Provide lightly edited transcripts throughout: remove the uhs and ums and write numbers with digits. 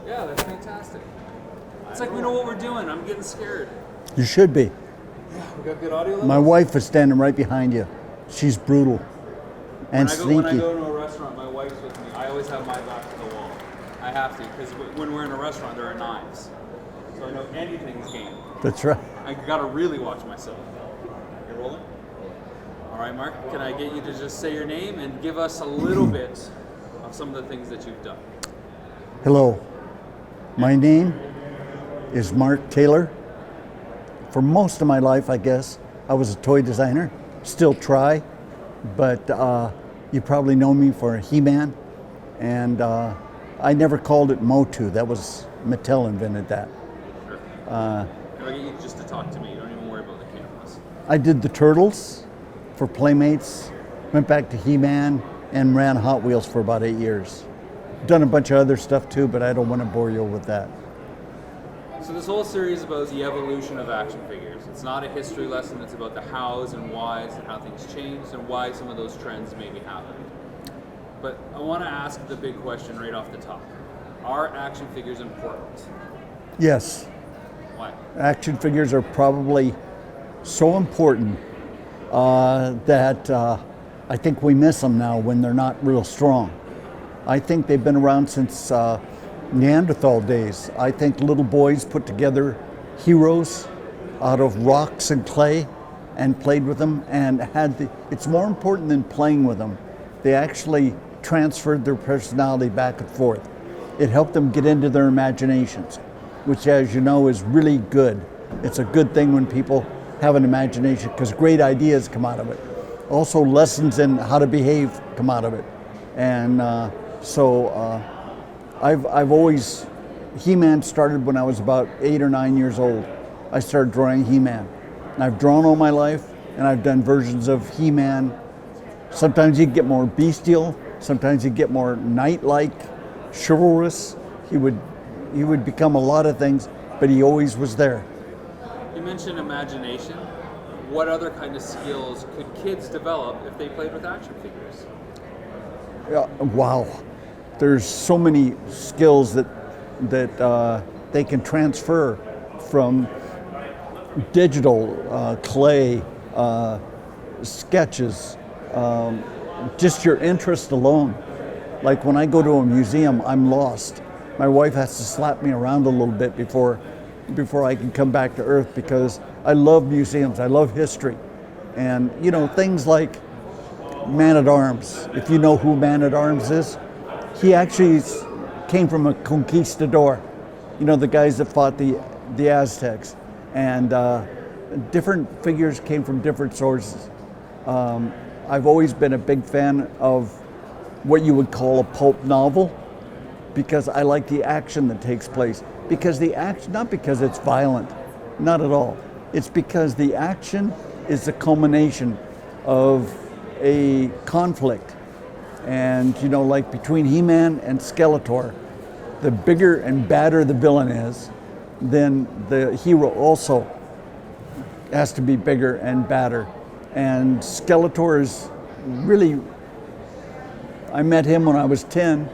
Yeah, that's fantastic. It's like we know what we're doing. I'm getting scared. You should be. Yeah, we got good audio levels? My wife is standing right behind you. She's brutal and When I sneaky. go to a restaurant, my wife's with me. I always have my back to the wall. I have to, because when we're in a restaurant, there are knives. So I know anything's game. That's right. I gotta really watch myself. You rolling? All right, Mark, can I get you to just say your name and give us a little bit of some of the things that you've done? Hello. My name is Mark Taylor. For most of my life, I guess, I was a toy designer. Still try, but you probably know me for He-Man. And I never called it Motu. That was Mattel invented that. Sure. Can I get you just to talk to me? You don't even worry about the cameras. I did the Turtles for Playmates, went back to He-Man, and ran Hot Wheels for about 8 years. Done a bunch of other stuff too, but I don't want to bore you with that. So this whole series is about the evolution of action figures. It's not a history lesson, it's about the hows and whys and how things changed and why some of those trends maybe happened. But I want to ask the big question right off the top. Are action figures important? Yes, Why? action figures are probably so important that I think we miss them now when they're not real strong. I think they've been around since Neanderthal days. I think little boys put together heroes out of rocks and clay and played with them and it's more important than playing with them. They actually transferred their personality back and forth. It helped them get into their imaginations, which, as you know, is really good. It's a good thing when people have an imagination because great ideas come out of it. Also, lessons in how to behave come out of it. And I've always, He-Man started when I was about 8 or 9 years old. I started drawing He-Man. And I've drawn all my life, and I've done versions of He-Man. Sometimes you get more bestial, sometimes you get more knight-like, chivalrous. He would become a lot of things, but he always was there. You mentioned imagination. What other kind of skills could kids develop if they played with action figures? Wow, there's so many skills that they can transfer from digital, clay, sketches, just your interest alone. Like when I go to a museum, I'm lost. My wife has to slap me around a little bit before I can come back to earth because I love museums, I love history. And you know, things like Man-at-Arms. If you know who Man-at-Arms is, he actually came from a conquistador. You know, the guys that fought the Aztecs. And different figures came from different sources. I've always been a big fan of what you would call a pulp novel because I like the action that takes place. Because the action, not because it's violent, not at all. It's because the action is the culmination of a conflict. And you know, like between He-Man and Skeletor, the bigger and badder the villain is, then the hero also has to be bigger and badder. And Skeletor is really, I met him when I was 10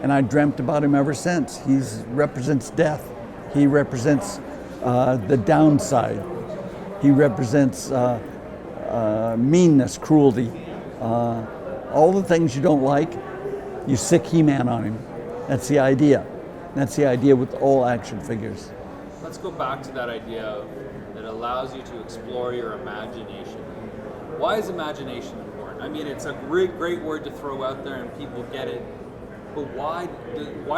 and I dreamt about him ever since. He represents death. He represents the downside. He represents meanness, cruelty, all the things you don't like. You sick He-Man on him. That's the idea. That's the idea with all action figures. Let's go back to that idea of that allows you to explore your imagination. Why is imagination important? I mean, it's a great word to throw out there and people get it, but why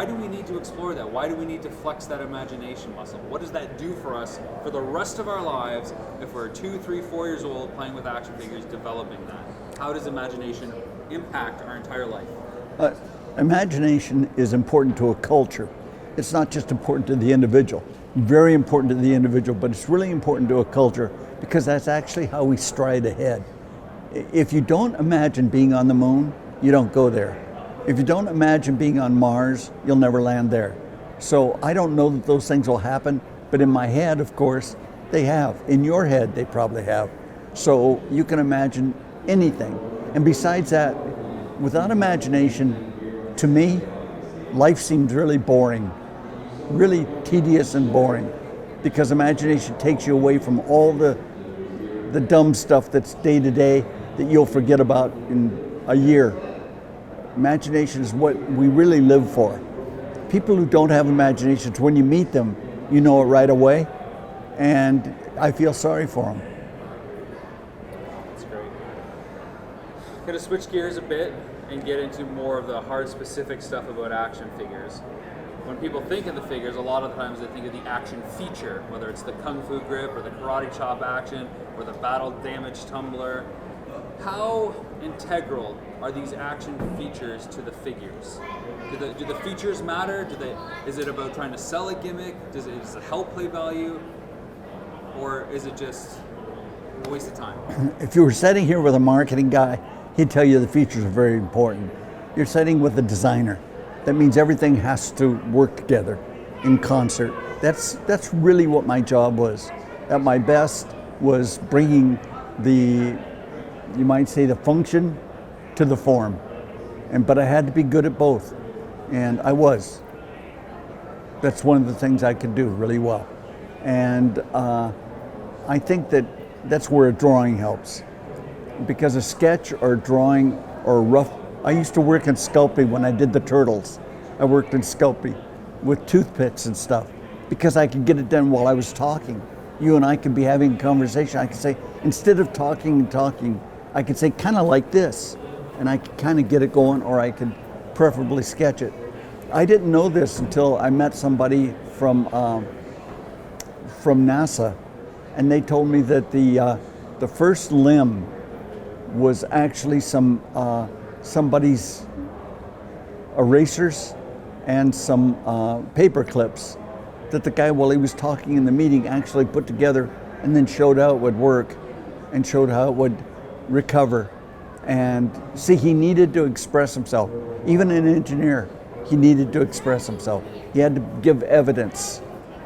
do we need to explore that? Why do we need to flex that imagination muscle? What does that do for us for the rest of our lives if we're 2, 3, 4 years old playing with action figures, developing that? How does imagination impact our entire life? Imagination is important to a culture. It's not just important to the individual. Very important to the individual, but it's really important to a culture because that's actually how we stride ahead. If you don't imagine being on the moon, you don't go there. If you don't imagine being on Mars, you'll never land there. So I don't know that those things will happen, but in my head, of course, they have. In your head, they probably have. So you can imagine anything. And besides that, without imagination, to me, life seems really boring. really tedious and boring, because imagination takes you away from all the dumb stuff that's day to day that you'll forget about in a year. Imagination is what we really live for. People who don't have imaginations, when you meet them, you know it right away, and I feel sorry for them. That's great. Going to switch gears a bit and get into more of the hard specific stuff about action figures. When people think of the figures, a lot of times they think of the action feature, whether it's the Kung Fu grip or the karate chop action or the battle damage tumbler. How integral are these action features to the figures? Do the features matter? Is it about trying to sell a gimmick? Does it help play value? Or is it just a waste of time? If you were sitting here with a marketing guy, he'd tell you the features are very important. You're sitting with a designer. That means everything has to work together in concert. That's really what my job was. At my best was bringing the, you might say, the function to the form. But I had to be good at both, and I was. That's one of the things I could do really well. And I think that's where a drawing helps. Because a sketch or a drawing or a rough, I used to work in sculpting when I did the turtles. I worked in sculpting with toothpicks and stuff because I could get it done while I was talking. You and I could be having a conversation. I could say, instead of talking, I could say kind of like this, and I could kind of get it going, or I could preferably sketch it. I didn't know this until I met somebody from NASA, and they told me that the first limb was actually somebody's erasers and some paper clips that the guy, while he was talking in the meeting, actually put together and then showed how it would work and showed how it would recover. And see, he needed to express himself. Even an engineer, he needed to express himself. He had to give evidence,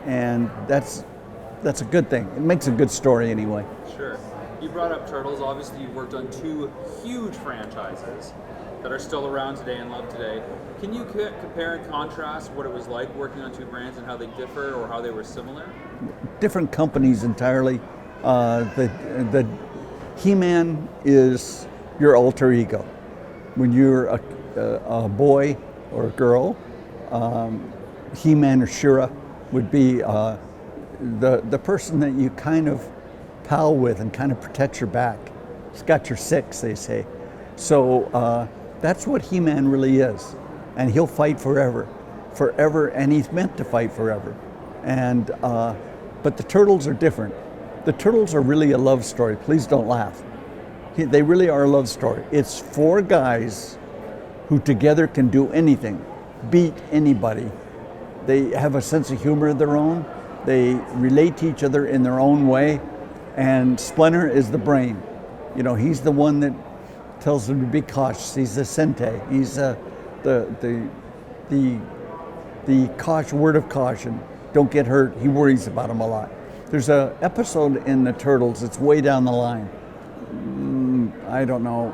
and that's a good thing. It makes a good story anyway. Sure. You brought up Turtles. Obviously, you've worked on two huge franchises that are still around today and loved today. Can you compare and contrast what it was like working on two brands and how they differ or how they were similar? Different companies entirely. The He-Man is your alter ego. When you're a boy or a girl, He-Man or She-Ra would be the person that you kind of pal with and kind of protects your back. He's got your six, they say. So that's what He-Man really is. And he'll fight forever, and he's meant to fight forever. And but the Turtles are different. The Turtles are really a love story. Please don't laugh. They really are a love story. It's four guys who together can do anything, beat anybody. They have a sense of humor of their own. They relate to each other in their own way. And Splinter is the brain. You know, he's the one that tells them to be cautious. He's the sensei. He's the word of caution. Don't get hurt. He worries about them a lot. There's an episode in the Turtles. It's way down the line. I don't know.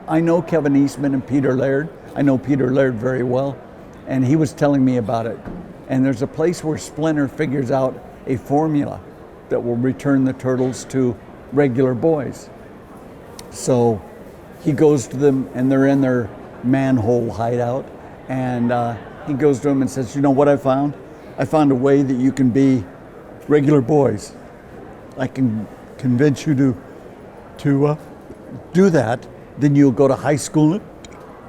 I know Kevin Eastman and Peter Laird. I know Peter Laird very well, and he was telling me about it. And there's a place where Splinter figures out a formula that will return the Turtles to regular boys. So he goes to them, and they're in their manhole hideout, and he goes to them and says, you know what I found? I found a way that you can be regular boys. I can convince you to do that, then you'll go to high school,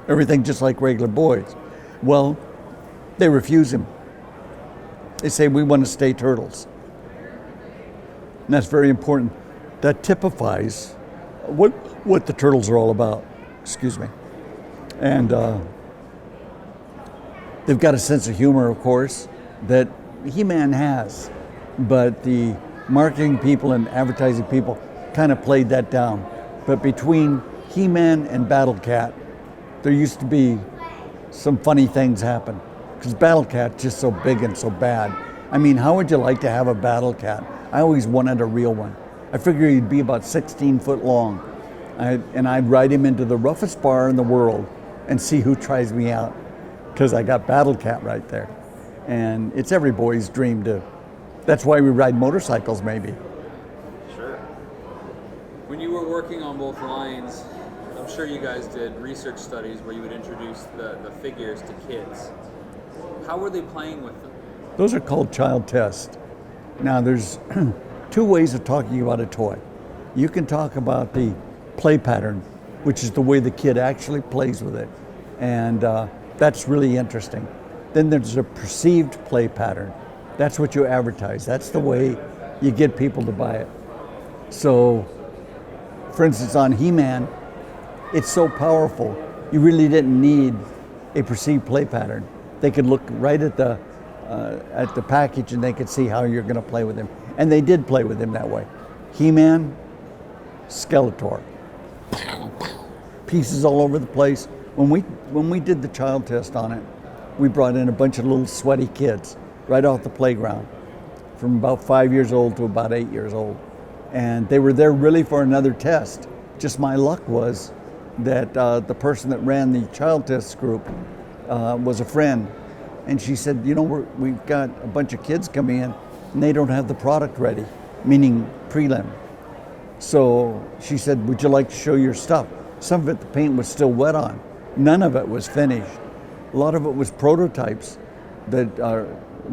everything just like regular boys. Well, they refuse him. They say, we want to stay Turtles. And that's very important. That typifies what the Turtles are all about. Excuse me. And they've got a sense of humor, of course, that He-Man has. But the marketing people and advertising people kind of played that down. But between He-Man and Battle Cat, there used to be some funny things happen. Because Battle Cat's just so big and so bad. I mean, how would you like to have a Battle Cat? I always wanted a real one. I figured he'd be about 16 foot long. And I'd ride him into the roughest bar in the world and see who tries me out. Because I got Battle Cat right there. And it's every boy's dream to, that's why we ride motorcycles maybe. Sure. When you were working on both lines, I'm sure you guys did research studies where you would introduce the figures to kids. How were they playing with them? Those are called child tests. Now there's two ways of talking about a toy. You can talk about the play pattern, which is the way the kid actually plays with it. And that's really interesting. Then there's a perceived play pattern. That's what you advertise. That's the way you get people to buy it. So, for instance, on He-Man, it's so powerful, you really didn't need a perceived play pattern. They could look right at the package and they could see how you're going to play with him. And they did play with him that way. He-Man, Skeletor. Pieces all over the place. When we did the child test on it, we brought in a bunch of little sweaty kids right off the playground from about 5 years old to about 8 years old. And they were there really for another test. Just my luck was that the person that ran the child test group was a friend. And she said, you know, we've got a bunch of kids coming in and they don't have the product ready, meaning prelim. So she said, would you like to show your stuff? Some of it, the paint was still wet on. None of it was finished. A lot of it was prototypes that our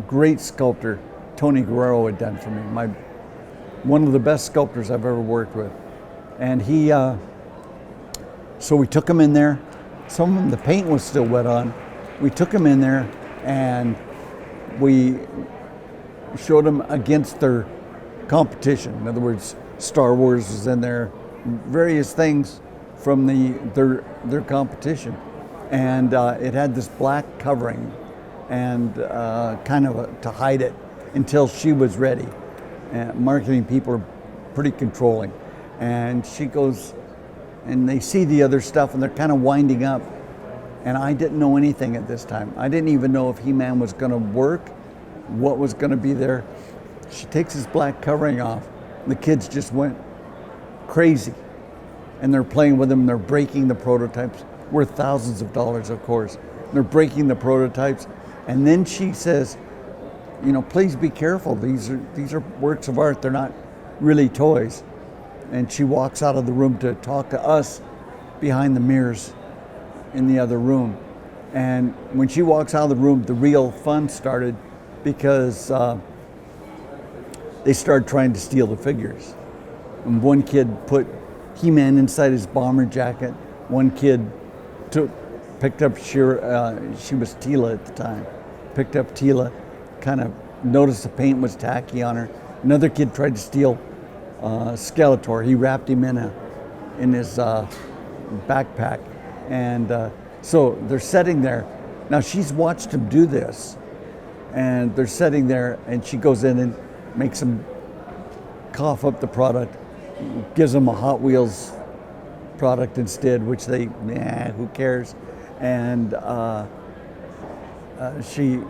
great sculptor, Tony Guerrero, had done for me. One of the best sculptors I've ever worked with. And he, so we took them in there. Some of them, the paint was still wet on. We took them in there and we showed them against their competition. In other words, Star Wars was in there, various things from their competition. And it had this black covering and kind of to hide it until she was ready. And marketing people are pretty controlling. And she goes, and they see the other stuff and they're kind of winding up. And I didn't know anything at this time. I didn't even know if He-Man was going to work, what was going to be there. She takes his black covering off. And the kids just went crazy. And they're playing with them, and they're breaking the prototypes, worth thousands of dollars, of course. They're breaking the prototypes. And then she says, you know, please be careful. These are works of art. They're not really toys. And she walks out of the room to talk to us behind the mirrors in the other room. And when she walks out of the room, the real fun started because they started trying to steal the figures. And one kid put He-Man inside his bomber jacket. One kid picked up she was Tila at the time, picked up Tila, kind of noticed the paint was tacky on her. Another kid tried to steal Skeletor. He wrapped him in his backpack. And so they're sitting there. Now she's watched him do this, and they're sitting there, and she goes in and makes them cough up the product, gives them a Hot Wheels product instead, which they, who cares? And she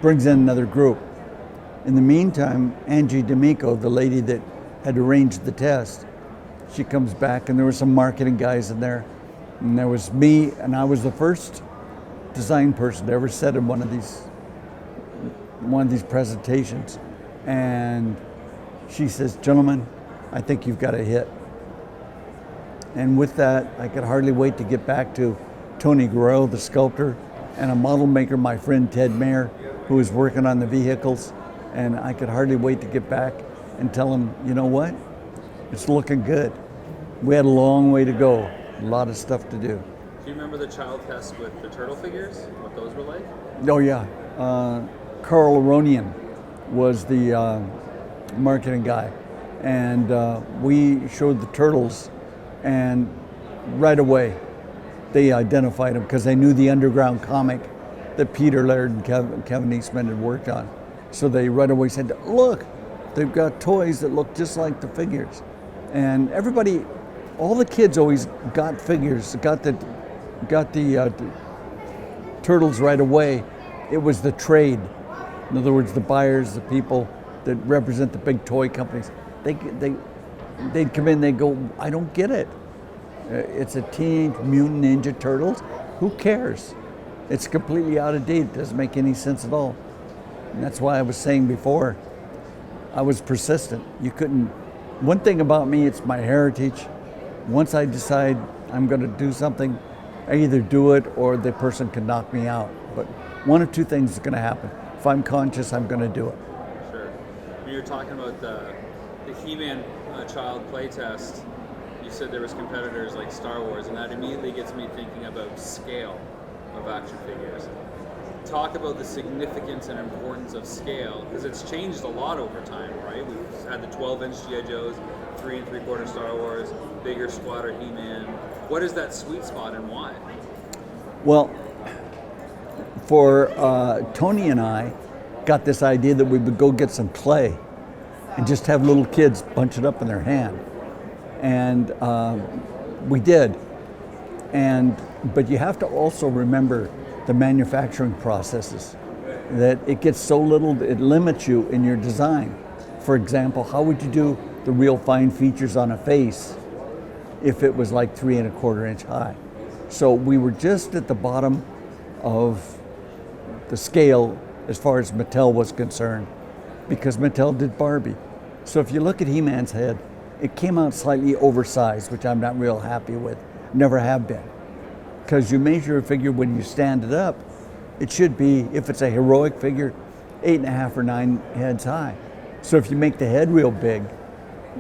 brings in another group. In the meantime, Angie D'Amico, the lady that had arranged the test, she comes back, and there were some marketing guys in there, and there was me, and I was the first design person to ever sit in one of these presentations. And she says, gentlemen, I think you've got a hit. And with that, I could hardly wait to get back to Tony Guerrero, the sculptor, and a model maker, my friend Ted Mayer, who was working on the vehicles. And I could hardly wait to get back and tell him, you know what? It's looking good. We had a long way to go, a lot of stuff to do. Do you remember the child test with the turtle figures? What those were like? Oh yeah, Carl Aronian was the marketing guy, and we showed the turtles, and right away they identified them because they knew the underground comic that Peter Laird and Kevin Eastman had worked on. So they right away said, look, they've got toys that look just like the figures. And everybody, all the kids always got figures, got the turtles right away. It was the trade. In other words, the buyers, the people that represent the big toy companies, they'd come in, they'd go, I don't get it. It's a Teenage Mutant Ninja Turtles. Who cares? It's completely out of date. It doesn't make any sense at all. And that's why I was saying before, I was persistent. You couldn't, one thing about me, it's my heritage. Once I decide I'm going to do something, I either do it or the person can knock me out. But one of two things is going to happen. If I'm conscious, I'm going to do it. Sure. When you're talking about the He-Man child playtest, you said there was competitors like Star Wars, and that immediately gets me thinking about scale of action figures. Talk about the significance and importance of scale, because it's changed a lot over time, right? We've had the 12-inch G.I. Joes, 3 3/4 Star Wars, bigger squatter He-Man. What is that sweet spot and why? Well, for Tony and I got this idea that we would go get some clay and just have little kids bunch it up in their hand. And we did. But you have to also remember the manufacturing processes, that it gets so little, it limits you in your design. For example, how would you do the real fine features on a face if it was like 3 1/4 inch high? So we were just at the bottom of the scale as far as Mattel was concerned, because Mattel did Barbie. So if you look at He-Man's head, it came out slightly oversized, which I'm not real happy with, never have been. Because you measure a figure when you stand it up, it should be, if it's a heroic figure, 8.5 or 9 heads high. So if you make the head real big,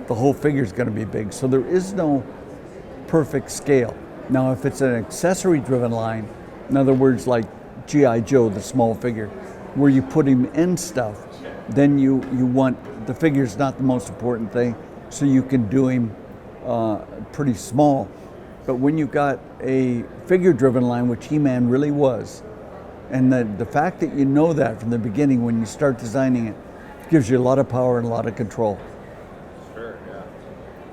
the whole figure is going to be big. So there is no perfect scale. Now, if it's an accessory-driven line, in other words, like G.I. Joe, the small figure, where you put him in stuff, then you want, the figure's not the most important thing, so you can do him pretty small. But when you've got a figure-driven line, which He-Man really was, and the fact that you know that from the beginning when you start designing it, gives you a lot of power and a lot of control. Sure, yeah.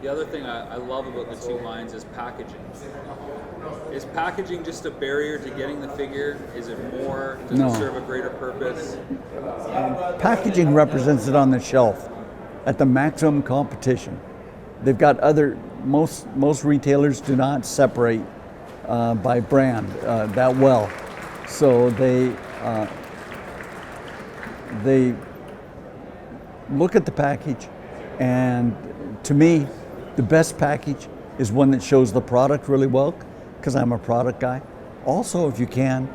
The other thing I love about the two lines is packaging. Is packaging just a barrier to getting the figure? Is it more? Does No. it serve a greater purpose? Packaging represents it on the shelf at the maximum competition. They've got most retailers do not separate by brand that well. So they look at the package, and to me, the best package is one that shows the product really well, because I'm a product guy. Also, if you can,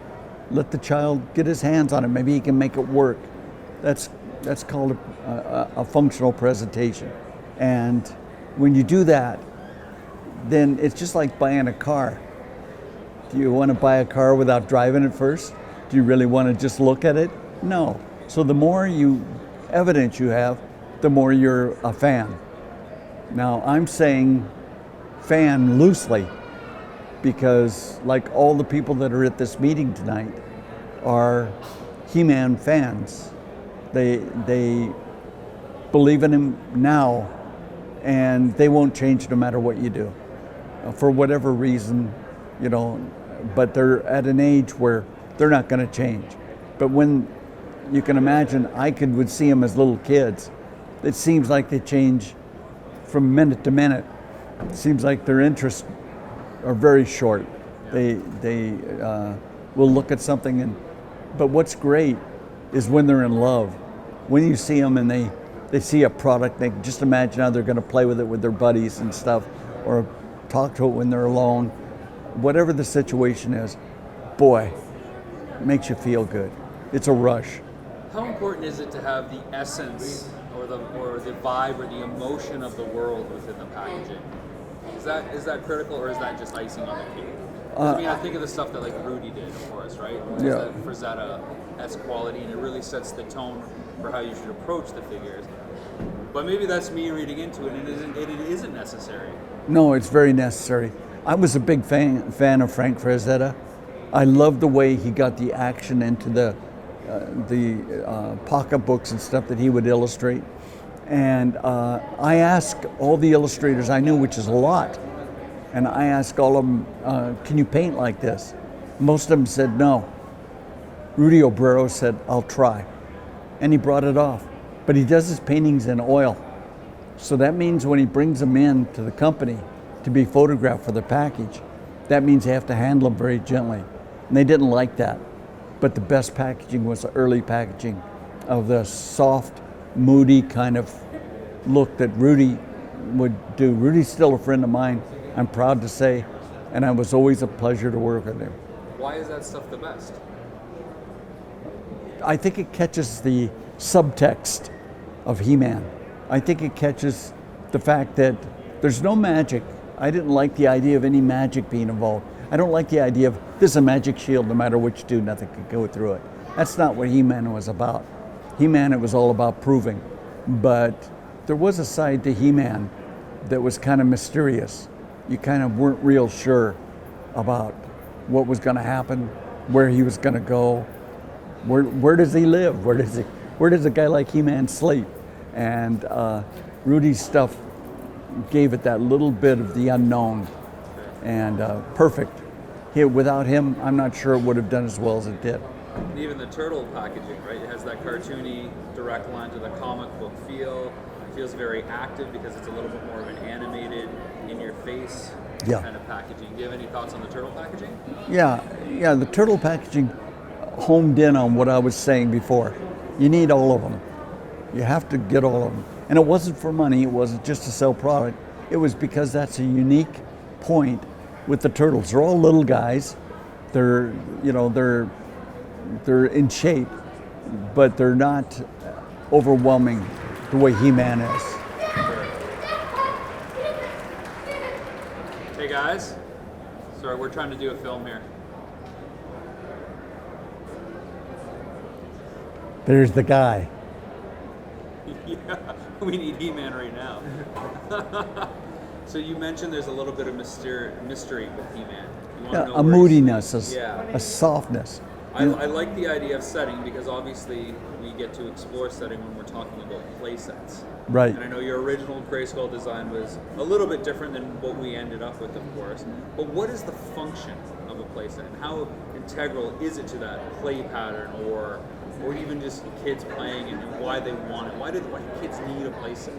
let the child get his hands on it. Maybe he can make it work. That's called a functional presentation. And when you do that, then it's just like buying a car. Do you want to buy a car without driving it first? Do you really want to just look at it? No. So the more evidence you have, the more you're a fan. Now, I'm saying fan loosely, because like all the people that are at this meeting tonight are He-Man fans. They believe in him now, and they won't change no matter what you do, for whatever reason, but they're at an age where they're not going to change. But when you can imagine, I would see them as little kids. It seems like they change from minute to minute. It seems like their interests are very short. They will look at something, but what's great is when they're in love. When you see them and they see a product, they just imagine how they're going to play with it with their buddies and stuff, or talk to it when they're alone. Whatever the situation is, boy, it makes you feel good. It's a rush. How important is it to have the essence or the vibe or the emotion of the world within the packaging? Is that critical, or is that just icing on the cake? I think of the stuff that like Rudy did for us, right? Yeah. That Frazetta-esque quality, and it really sets the tone for how you should approach the figures. But maybe that's me reading into it, and it isn't necessary. No, it's very necessary. I was a big fan of Frank Frazetta. I loved the way he got the action into the pocketbooks and stuff that he would illustrate. And I asked all the illustrators I knew, which is a lot, and I asked all of them, can you paint like this? Most of them said no. Rudy Obrero said, I'll try. And he brought it off. But he does his paintings in oil. So that means when he brings them in to the company to be photographed for the package, that means they have to handle them very gently. And they didn't like that. but the best packaging was the early packaging of the soft, moody kind of look that Rudy would do. Rudy's still a friend of mine, I'm proud to say, and it was always a pleasure to work with him. Why is that stuff the best? I think it catches the subtext of He-Man. I think it catches the fact that there's no magic. I didn't like the idea of any magic being involved. I don't like the idea of this is a magic shield, no matter what you do, nothing can go through it. That's not what He-Man was about. He-Man, it was all about proving. But there was a side to He-Man that was kind of mysterious. You kind of weren't real sure about what was going to happen, where he was going to go, where does he live, where does a guy like He-Man sleep? And Rudy's stuff gave it that little bit of the unknown, and perfect. Without him, I'm not sure it would have done as well as it did. And even the turtle packaging, right? It has that cartoony, direct line to the comic book feel. It feels very active because it's a little bit more of an animated, in-your-face kind of packaging. Do you have any thoughts on the turtle packaging? Yeah, the turtle packaging homed in on what I was saying before. You need all of them. You have to get all of them. And it wasn't for money, it wasn't just to sell product. It was because that's a unique point with the turtles. They're all little guys. They're in shape, but they're not overwhelming the way He-Man is. Hey guys, sorry, we're trying to do a film here. There's the guy. Yeah, we need He-Man right now. So you mentioned there's a little bit of mystery with He-Man. A moodiness, a softness. I like the idea of setting because obviously we get to explore setting when we're talking about play sets. Right. And I know your original Grayskull design was a little bit different than what we ended up with, of course. But what is the function of a play set, and how integral is it to that play pattern, or even just kids playing and why they want it? Why do kids need a play set?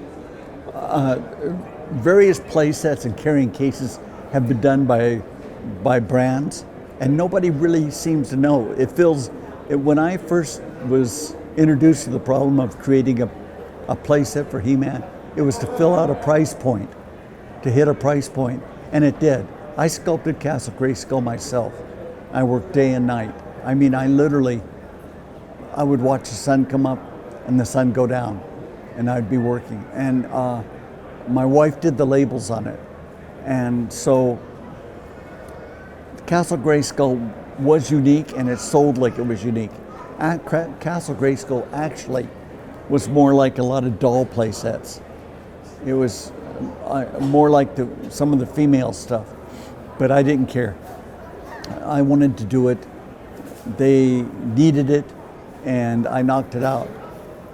Various play sets and carrying cases have been done by brands, and nobody really seems to know. When I first was introduced to the problem of creating a play set for He-Man, it was to fill out a price point, to hit a price point, and it did. I sculpted Castle Grayskull myself. I worked day and night. I mean, I would watch the sun come up and the sun go down, and I'd be working. And my wife did the labels on it. And so Castle Grayskull was unique, and it sold like it was unique. Castle Grayskull actually was more like a lot of doll play sets. It was more like some of the female stuff, but I didn't care. I wanted to do it. They needed it, and I knocked it out.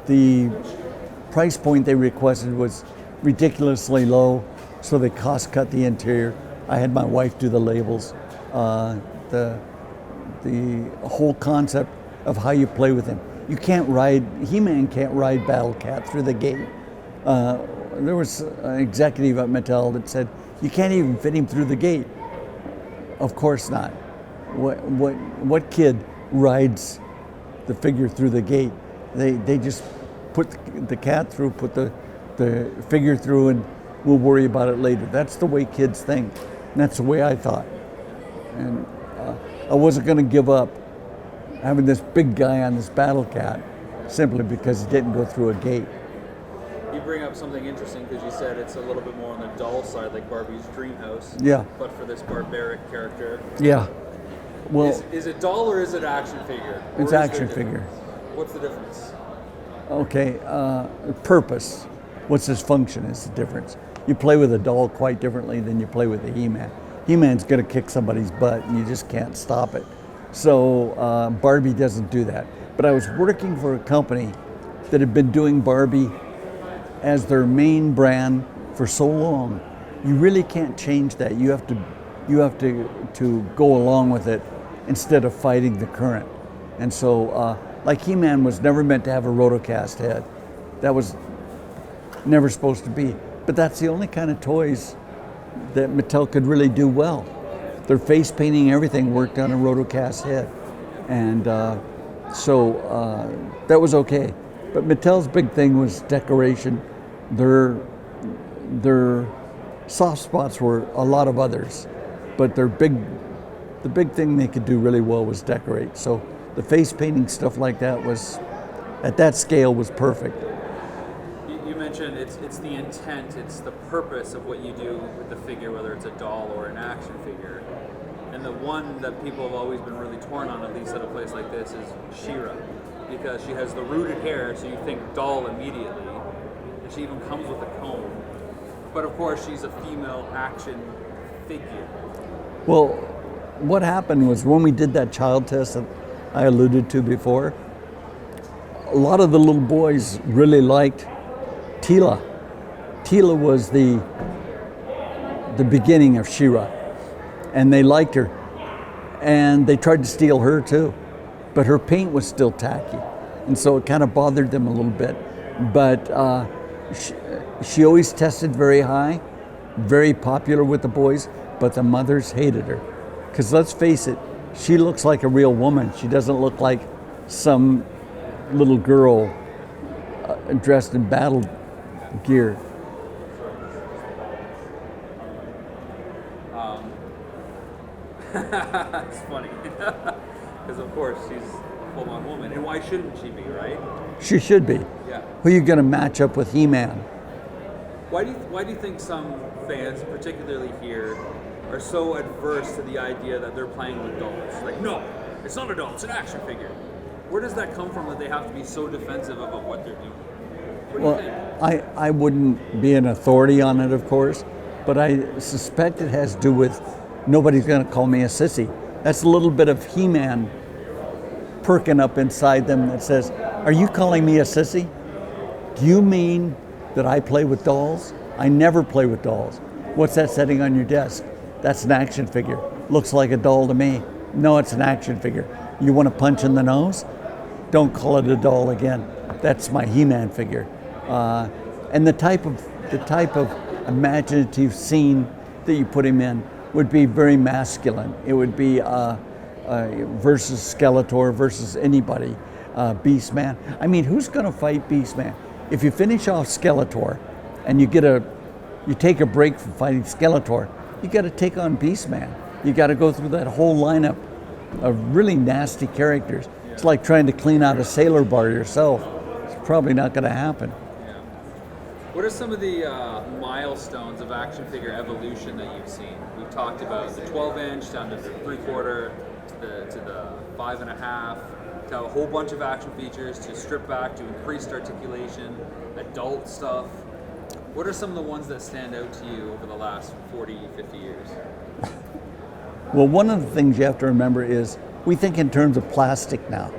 The price point they requested was ridiculously low, so they cost cut the interior. I had my wife do the labels. The whole concept of how you play with him. He-Man can't ride Battle Cat through the gate. There was an executive at Mattel that said, you can't even fit him through the gate. Of course not. What kid rides the figure through the gate? They just put the cat through, put the figure through, and we'll worry about it later. That's the way kids think. And that's the way I thought. And I wasn't going to give up having this big guy on this Battle Cat simply because he didn't go through a gate. You bring up something interesting because you said it's a little bit more on the doll side, like Barbie's Dream House. Yeah. But for this barbaric character. Yeah. Well, is it doll or is it action figure? It's action figure. What's the difference? Okay, purpose. What's his function is the difference. You play with a doll quite differently than you play with a He-Man. He-Man's going to kick somebody's butt and you just can't stop it. So Barbie doesn't do that. But I was working for a company that had been doing Barbie as their main brand for so long. You really can't change that. You have to go along with it instead of fighting the current. And so like He-Man was never meant to have a rotocast head. That was never supposed to be. But that's the only kind of toys that Mattel could really do well. Their face painting, everything worked on a rotocast head. And that was okay. But Mattel's big thing was decoration. Their soft spots were a lot of others, but the big thing they could do really well was decorate. So the face painting stuff like that was, at that scale, was perfect. You mentioned it's the intent, it's the purpose of what you do with the figure, whether it's a doll or an action figure. And the one that people have always been really torn on, at least at a place like this, is She-Ra, because she has the rooted hair, so you think doll immediately, and she even comes with a comb. But of course, she's a female action figure. Well, what happened was when we did that child test that I alluded to before, a lot of the little boys really liked Teela. Teela was the beginning of She-Ra, and they liked her. And they tried to steal her too, but her paint was still tacky, and so it kind of bothered them a little bit. But she always tested very high, very popular with the boys, but the mothers hated her. Because let's face it, she looks like a real woman. She doesn't look like some little girl dressed in battle gear. It's funny, because of course she's a full-on woman, and why shouldn't she be, right? She should be. Yeah. Who are you going to match up with He-Man? Why do you think some fans, particularly here, are so adverse to the idea that they're playing with dolls? Like, no, it's not a doll, it's an action figure. Where does that come from that they have to be so defensive about what they're doing? What do you think? I wouldn't be an authority on it, of course, but I suspect it has to do with nobody's going to call me a sissy. That's a little bit of He-Man perking up inside them that says, are you calling me a sissy? Do you mean that I play with dolls? I never play with dolls. What's that sitting on your desk? That's an action figure. Looks like a doll to me. No, it's an action figure. You want to punch in the nose? Don't call it a doll again. That's my He-Man figure. And the type of imaginative scene that you put him in would be very masculine. It would be versus Skeletor versus anybody. Beastman. I mean, who's going to fight Beastman? If you finish off Skeletor and you take a break from fighting Skeletor, you got to take on Beastman. You got to go through that whole lineup of really nasty characters. Yeah. It's like trying to clean out a Sailor bar yourself. It's probably not going to happen. Yeah. What are some of the milestones of action figure evolution that you've seen? We've talked about the 12-inch down to the 3/4 to the 5.5, to a whole bunch of action features, to strip back, to increased articulation, adult stuff. What are some of the ones that stand out to you over the last 40, 50 years? Well, one of the things you have to remember is we think in terms of plastic now.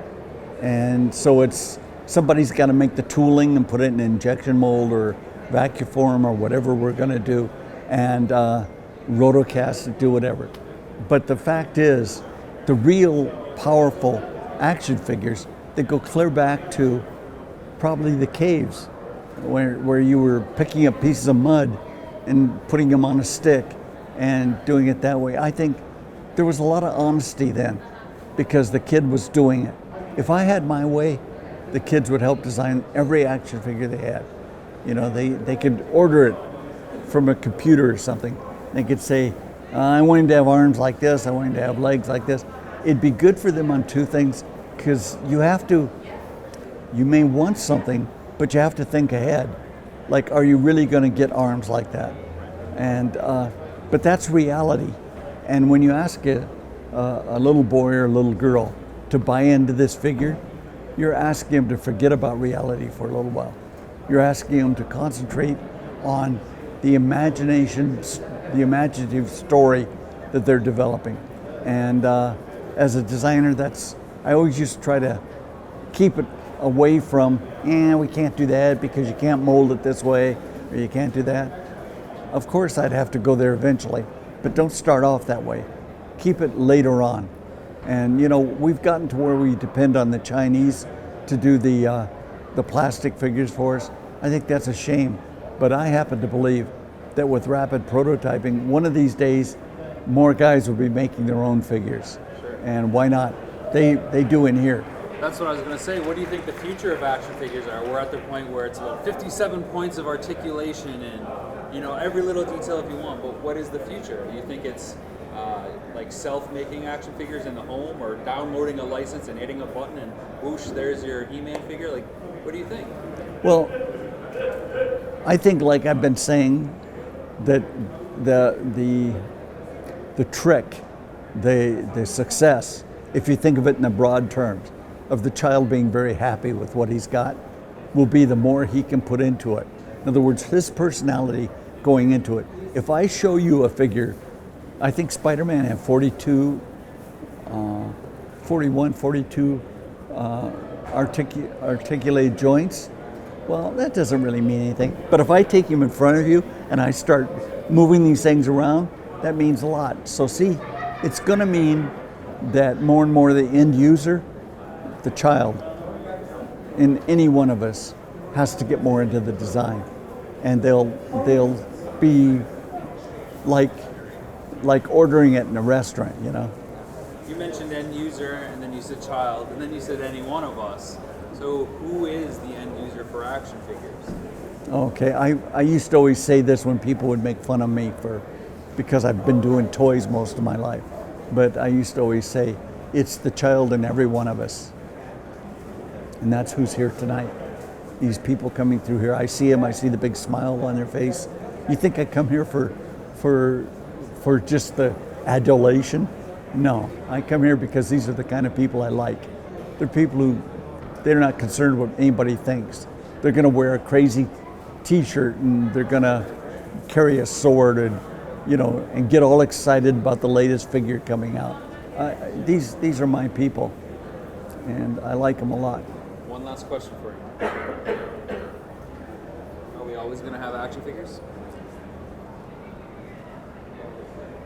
And so it's somebody's got to make the tooling and put it in an injection mold or vacuum form or whatever we're going to do, and rotocast it, do whatever. But the fact is, the real powerful action figures that go clear back to probably the caves where you were picking up pieces of mud and putting them on a stick and doing it that way. I think there was a lot of honesty then because the kid was doing it. If I had my way, the kids would help design every action figure they had. You know, they could order it from a computer or something. They could say, I want him to have arms like this, I want him to have legs like this. It'd be good for them on two things, because you may want something, but you have to think ahead. Like, are you really going to get arms like that? And but that's reality. And when you ask a little boy or a little girl to buy into this figure, you're asking them to forget about reality for a little while. You're asking them to concentrate on the imaginative story that they're developing. And as a designer, I always used to try to keep it away from, we can't do that because you can't mold it this way, or you can't do that. Of course, I'd have to go there eventually, but don't start off that way. Keep it later on. And you know, we've gotten to where we depend on the Chinese to do the plastic figures for us. I think that's a shame, but I happen to believe that with rapid prototyping, one of these days, more guys will be making their own figures. Sure. And why not? They do in here. That's what I was going to say. What do you think the future of action figures are? We're at the point where it's about 57 points of articulation and, you know, every little detail if you want. But what is the future? Do you think it's like self-making action figures in the home, or downloading a license and hitting a button and whoosh, there's your He-Man figure? Like, what do you think? Well, I think, like I've been saying, that the trick, the success, if you think of it in the broad terms, of the child being very happy with what he's got, will be the more he can put into it. In other words, his personality going into it. If I show you a figure, I think Spider-Man had 41, 42 articulated joints. Well, that doesn't really mean anything. But if I take him in front of you and I start moving these things around, that means a lot. So see, it's going to mean that more and more the end user, the child, in any one of us, has to get more into the design, and they'll be like ordering it in a restaurant, you know. You mentioned end user, and then you said child, and then you said any one of us. So who is the end user for action figures? Okay, I used to always say this when people would make fun of me because I've been doing toys most of my life, but I used to always say it's the child in every one of us. And that's who's here tonight. These people coming through here, I see them, I see the big smile on their face. You think I come here for just the adulation? No, I come here because these are the kind of people I like. They're people who, they're not concerned what anybody thinks. They're gonna wear a crazy t-shirt and they're gonna carry a sword and, you know, and get all excited about the latest figure coming out. These are my people, and I like them a lot. One last question for you. Are we always going to have action figures?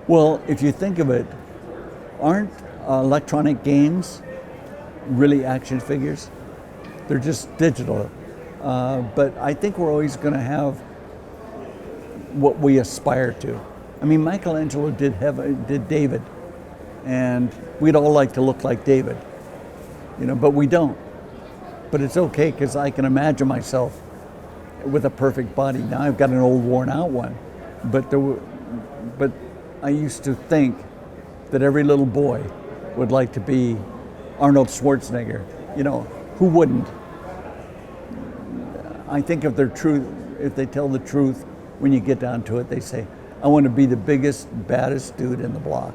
Well, if you think of it, aren't electronic games really action figures? They're just digital. But I think we're always going to have what we aspire to. I mean, Michelangelo did David, and we'd all like to look like David, you know, but we don't. But it's okay, because I can imagine myself with a perfect body. Now I've got an old worn out one, but I used to think that every little boy would like to be Arnold Schwarzenegger. You know, who wouldn't? I think if they tell the truth, when you get down to it, they say, I want to be the biggest, baddest dude in the block.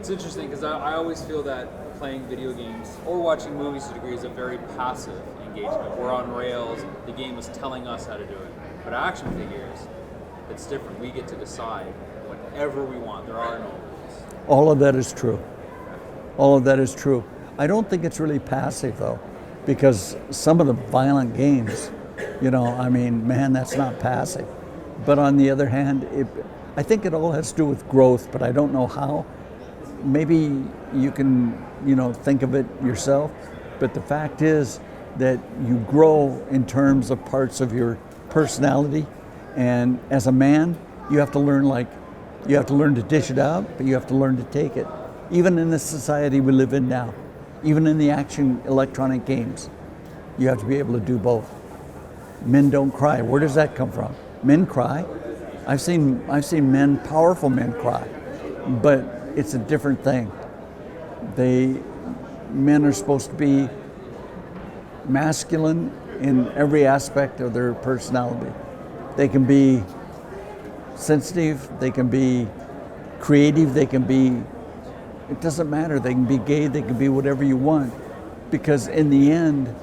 It's interesting, because I always feel that playing video games or watching movies to a degree is a very passive engagement. We're on rails, the game is telling us how to do it. But action figures, it's different. We get to decide whatever we want. There are no rules. All of that is true. All of that is true. I don't think it's really passive, though, because some of the violent games, you know, I mean, man, that's not passive. But on the other hand, I think it all has to do with growth, but I don't know how. Maybe you can, you know, think of it yourself, but the fact is that you grow in terms of parts of your personality, and as a man, you have to learn to dish it out, but you have to learn to take it. Even in the society we live in now, even in the action electronic games, you have to be able to do both. Men don't cry. Where does that come from? Men cry. I've seen men, powerful men cry, but it's a different thing. Men are supposed to be masculine in every aspect of their personality. They can be sensitive, they can be creative, it doesn't matter. They can be gay, they can be whatever you want, because in the end,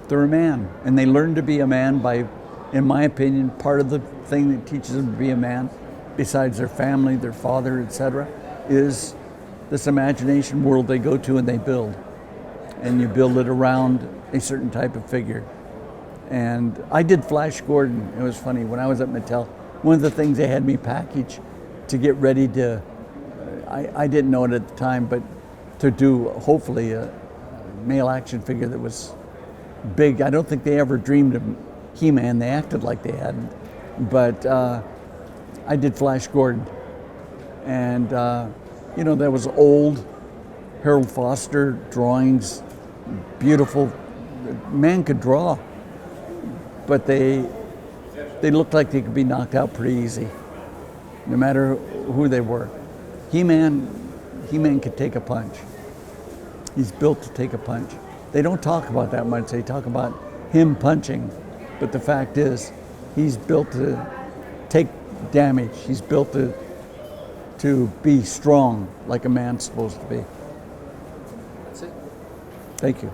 they're a man, and they learn to be a man by, in my opinion, part of the thing that teaches them to be a man, besides their family, their father, etc., is this imagination world they go to and they build. And you build it around a certain type of figure. And I did Flash Gordon. It was funny, when I was at Mattel, one of the things they had me package to get ready to, I didn't know it at the time, but to do hopefully a male action figure that was big. I don't think they ever dreamed of He-Man. They acted like they hadn't. But I did Flash Gordon. And, you know, that was old, Harold Foster drawings, beautiful. Man could draw, but they looked like they could be knocked out pretty easy, no matter who they were. He-Man could take a punch. He's built to take a punch. They don't talk about that much. They talk about him punching, but the fact is, he's built to take damage. He's built to be strong, like a man's supposed to be. That's it. Thank you.